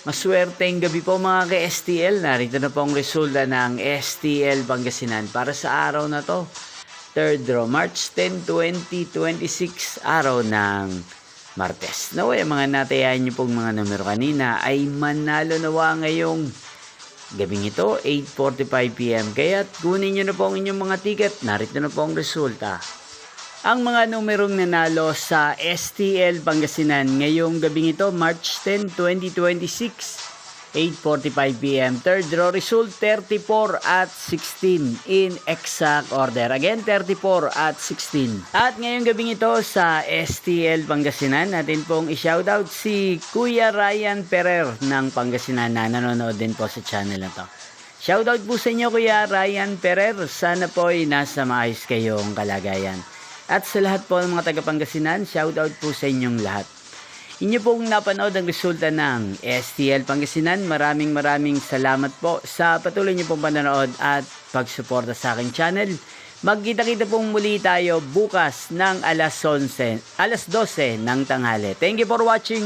Maswerteng gabi po mga ka-STL. Narito na po ang resulta ng STL Pangasinan para sa araw na to. Third draw, March 10, 2026, araw ng Martes. Naway, mga natayahan niyo pong mga numero kanina ay manalo nawa ngayong gabing ito, 8:45 PM. Kaya't kunin niyo na po ang inyong mga ticket. Narito na po ang resulta. Ang mga numerong nanalo sa STL Pangasinan ngayong gabing ito, March 10, 2026, 8:45 PM. Third draw result, 34 at 16 in exact order. Again, 34 at 16. At ngayong gabing ito sa STL Pangasinan, natin pong i-shoutout si Kuya Ryan Ferrer ng Pangasinan na nanonood din po sa channel na to. Shoutout po sa inyo Kuya Ryan Ferrer. Sana po ay nasa maayos kayong kalagayan. At sa lahat po ng mga taga-Pangasinan, shoutout po sa inyong lahat. Inyo pong napanood ang resulta ng STL Pangasinan. Maraming salamat po sa patuloy niyo pong panonood at pagsuporta sa aking channel. Magkita-kita pong muli tayo bukas ng alas 12 ng tanghali. Thank you for watching.